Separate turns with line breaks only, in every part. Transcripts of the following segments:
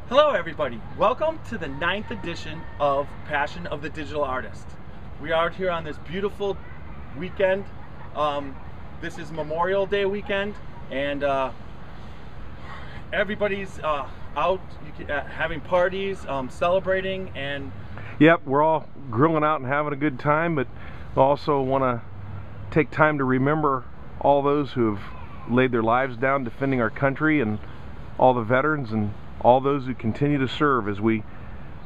Hello everybody, welcome to the 9th edition of Passion of the Digital Artist. We are here on this beautiful weekend. This is Memorial Day weekend, and everybody's out having parties, celebrating, and
yep, we're all grilling out and having a good time, but also want to take time to remember all those who have laid their lives down defending our country, and all the veterans and all those who continue to serve as we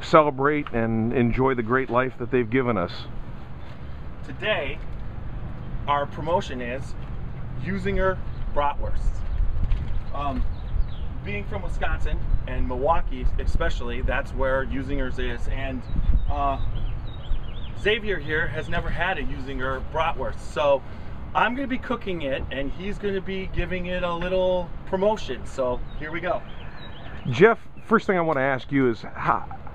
celebrate and enjoy the great life that they've given us.
Today, our promotion is Usinger Bratwurst. Being from Wisconsin and Milwaukee especially, that's where Usinger's is, and Xavier here has never had a Usinger Bratwurst, so I'm going to be cooking it and he's going to be giving it a little promotion, so here we go.
Jeff, first thing I want to ask you is,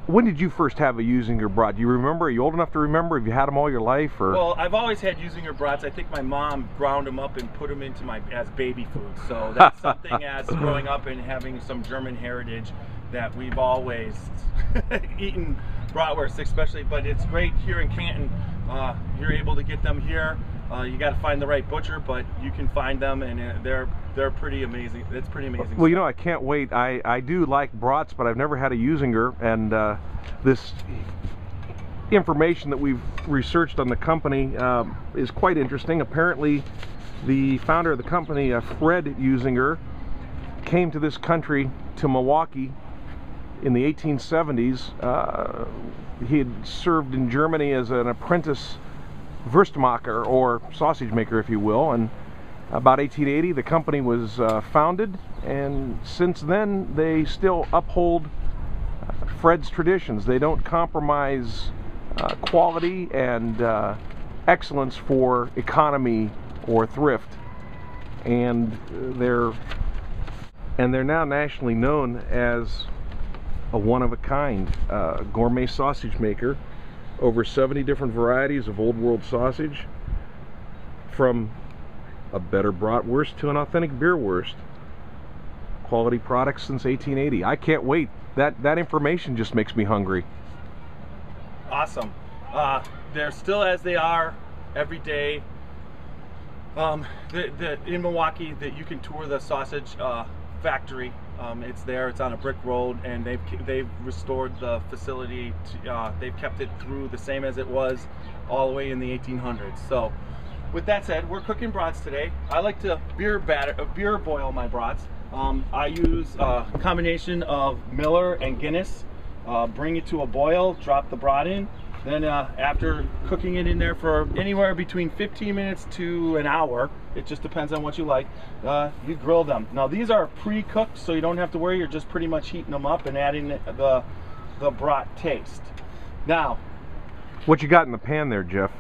when did you first have a Usinger Brat? Do you remember? Are you old enough to remember? Have you had them all your life? Or?
Well, I've always had Usinger Brats. I think my mom ground them up and put them into as baby food. So that's something, as growing up and having some German heritage, that we've always eaten bratwurst, especially. But it's great here in Canton. You're able to get them here. You got to find the right butcher, but you can find them, and they're pretty amazing. It's pretty amazing.
Well, you know, I can't wait. I do like brats, but I've never had a Usinger, and this information that we've researched on the company is quite interesting. Apparently, the founder of the company, Fred Usinger, came to this country, to Milwaukee, in the 1870s. He had served in Germany as an apprentice Wurstmacher, or sausage maker, if you will, and about 1880 the company was founded, and since then they still uphold Fred's traditions. They don't compromise quality and excellence for economy or thrift, and they're now nationally known as a one-of-a-kind gourmet sausage maker. Over 70 different varieties of old world sausage, from a better bratwurst to an authentic beerwurst. Quality products since 1880. I can't wait. That information just makes me hungry.
Awesome. They're still as they are every day. In Milwaukee, that you can tour the sausage factory. It's there. It's on a brick road, and they've restored the facility. They've kept it through the same as it was all the way in the 1800s. So, with that said, we're cooking brats today. I like to beer boil my brats. I use a combination of Miller and Guinness. Bring it to a boil. Drop the brat in. Then after cooking it in there for anywhere between 15 minutes to an hour, it just depends on what you like, you grill them. Now these are pre-cooked, so you don't have to worry. You're just pretty much heating them up and adding the brat taste. Now,
what you got in the pan there, Jeff?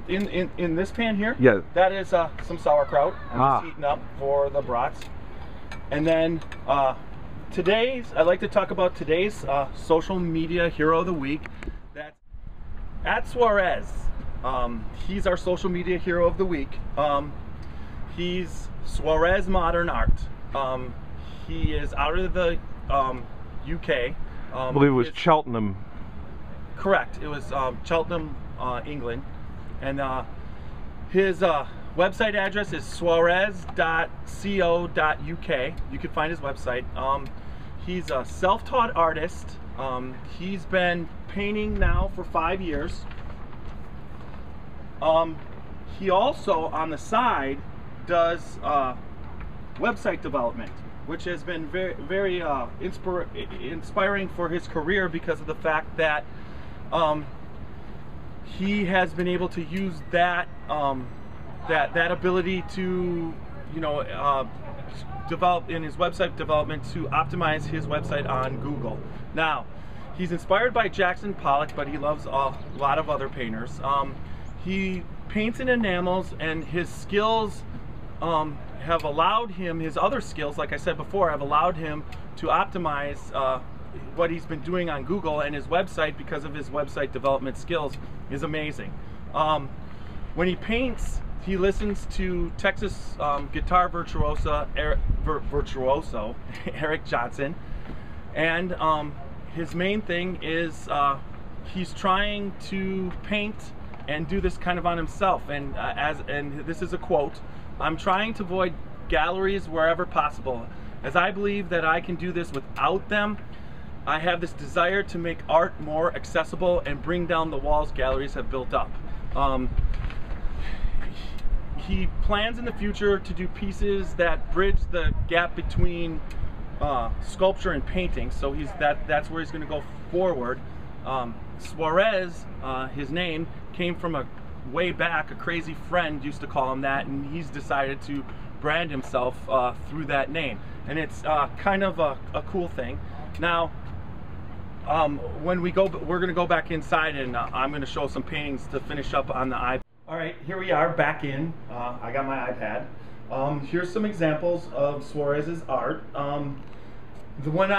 In this pan here,
yeah,
that is some sauerkraut. I'm just heating up for the brats. And then I like to talk about today's social media hero of the week. That's at Swarez. He's our social media hero of the week. He's Swarez Modern Art. He is out of the UK.
I believe it was Cheltenham.
Correct. It was Cheltenham, England. And his website address is swarez.co.uk. You can find his website. He's a self-taught artist. He's been painting now for 5 years. He also, on the side, does website development, which has been very inspiring for his career, because of the fact that he has been able to use that that ability to, you know, develop in his website development to optimize his website on Google. Now, he's inspired by Jackson Pollock, but he loves a lot of other painters. He paints in enamels, and his skills have allowed him, his other skills, like I said before, have allowed him to optimize what he's been doing on Google, and his website, because of his website development skills, is amazing. When he paints, he listens to Texas guitar virtuoso Eric Johnson, And his main thing is he's trying to paint and do this kind of on himself. And this is a quote: "I'm trying to avoid galleries wherever possible, as I believe that I can do this without them. I have this desire to make art more accessible and bring down the walls galleries have built up." He plans in the future to do pieces that bridge the gap between sculpture and painting, so that's where he's going to go forward. Swarez, his name, came from way back. A crazy friend used to call him that, and he's decided to brand himself through that name, and it's kind of a cool thing. Now, when we're going to go back inside, and I'm going to show some paintings to finish up on the iPad. All right, here we are back in. I got my iPad. Here's some examples of Swarez's art. The one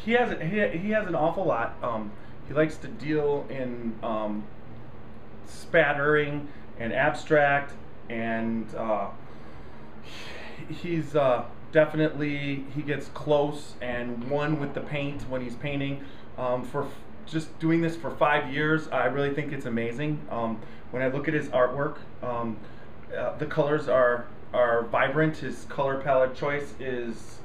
he has an awful lot. He likes to deal in spattering and abstract, and he's definitely, he gets close and one with the paint when he's painting. For just doing this for 5 years, I really think it's amazing. When I look at his artwork, the colors are vibrant. His color palette choice is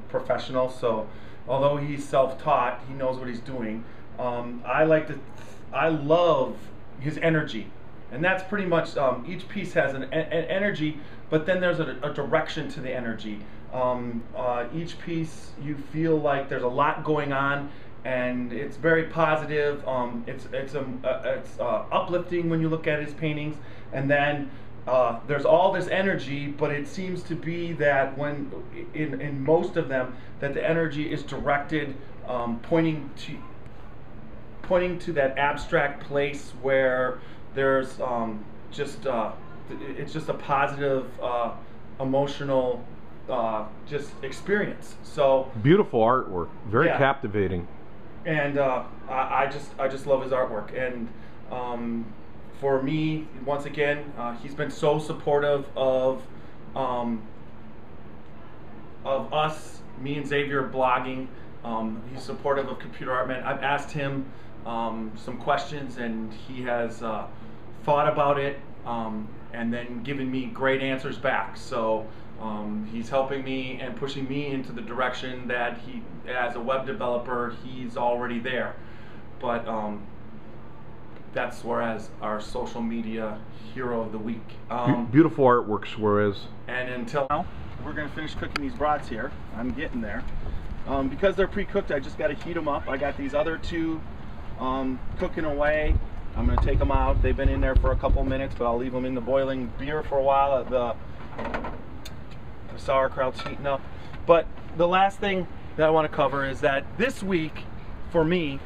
professional. So although he's self-taught, he knows what he's doing. I love his energy, and that's pretty much each piece has an energy, but then there's a direction to the energy. Each piece, you feel like there's a lot going on, and it's very positive. It's uplifting when you look at his paintings, and then there's all this energy, but it seems to be that when in most of them, that the energy is directed, pointing to that abstract place where there's it's just a positive, emotional just experience. So
beautiful artwork, very captivating.
And I just love his artwork. And for me, once again, he's been so supportive of us, me and Xavier blogging. He's supportive of Computer Art Man. I've asked him some questions, and he has thought about it and then given me great answers back. So he's helping me and pushing me into the direction that he, as a web developer, he's already there. But that's Swarez, our social media hero of the week.
Beautiful artwork, Swarez.
And until now, we're going to finish cooking these brats here. I'm getting there. Because they're pre-cooked, I just got to heat them up. I got these other two cooking away. I'm going to take them out. They've been in there for a couple minutes, but I'll leave them in the boiling beer for a while. The sauerkraut's heating up. But the last thing that I want to cover is that this week, for me,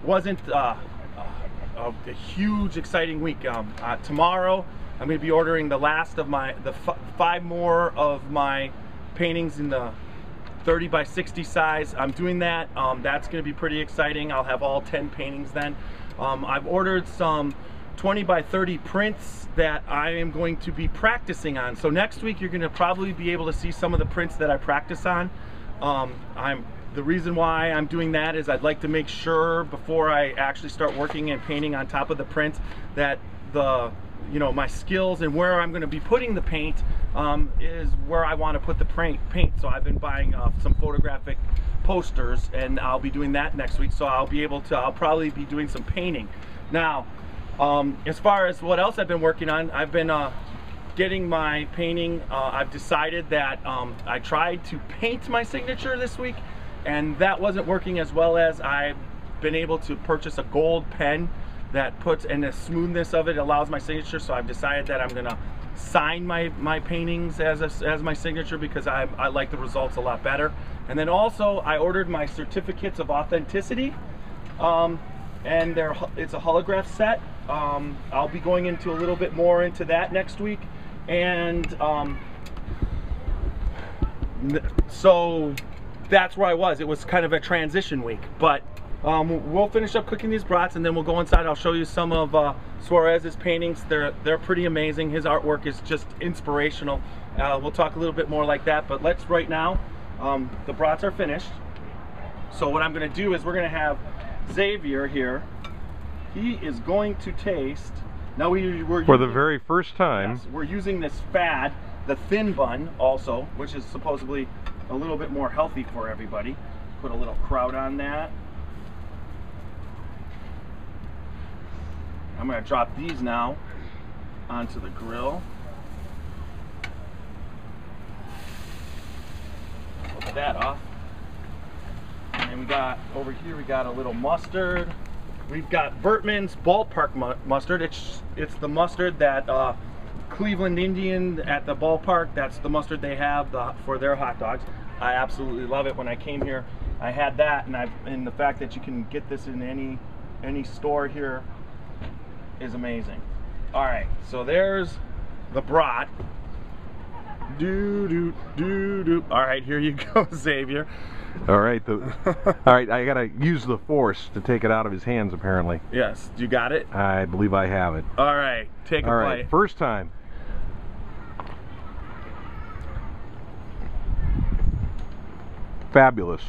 wasn't a huge, exciting week. Tomorrow, I'm going to be ordering the last of the 5 more of my paintings in the 30 by 60 size. I'm doing that. That's going to be pretty exciting. I'll have all 10 paintings then. I've ordered some 20 by 30 prints that I am going to be practicing on. So next week you're going to probably be able to see some of the prints that I practice on. The reason why I'm doing that is I'd like to make sure before I actually start working and painting on top of the prints that my skills and where I'm going to be putting the paint is where I want to put the paint. So I've been buying some photographic posters, and I'll be doing that next week. So I'll probably be doing some painting. Now, as far as what else I've been working on, I've been getting my painting. I've decided that I tried to paint my signature this week, and that wasn't working as well as I've been able to purchase a gold pen that puts, and the smoothness of it allows my signature. So I've decided that I'm gonna sign my paintings as my signature, because I like the results a lot better. And then also I ordered my certificates of authenticity, and it's a holograph set. I'll be going into a little bit more into that next week, and so that's where I was. It was kind of a transition week, but we'll finish up cooking these brats, and then we'll go inside. I'll show you some of Swarez's paintings. They're pretty amazing. His artwork is just inspirational. We'll talk a little bit more like that, but let's right now. The brats are finished. So what I'm going to do is we're going to have Xavier here. He is going to taste. Now we're
for the very first time.
Yes, we're using this fad, the thin bun also, which is supposedly a little bit more healthy for everybody. Put a little kraut on that. I'm going to drop these now onto the grill. Put that off. And then we got over here, we got a little mustard. We've got Bertman's ballpark mustard. It's the mustard that Cleveland Indian at the ballpark, that's the mustard they have for their hot dogs. I absolutely love it. When I came here, I had that, and the fact that you can get this in any store here is amazing. All right, so there's the Brat. All right, here you go, Xavier.
All right, I gotta use the force to take it out of his hands, apparently.
Yes, you got it?
I believe I have it.
All right, take a bite.
All right, first time. Fabulous.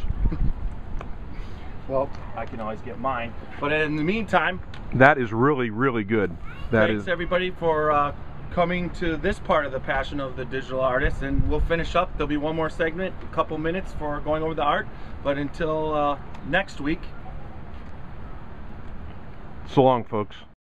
Well, I can always get mine. But in the meantime,
that is really, really good.
Thanks everybody for coming to this part of the passion of the digital artist, and we'll finish up. There'll be one more segment, a couple minutes for going over the art. But until next week.
So long, folks.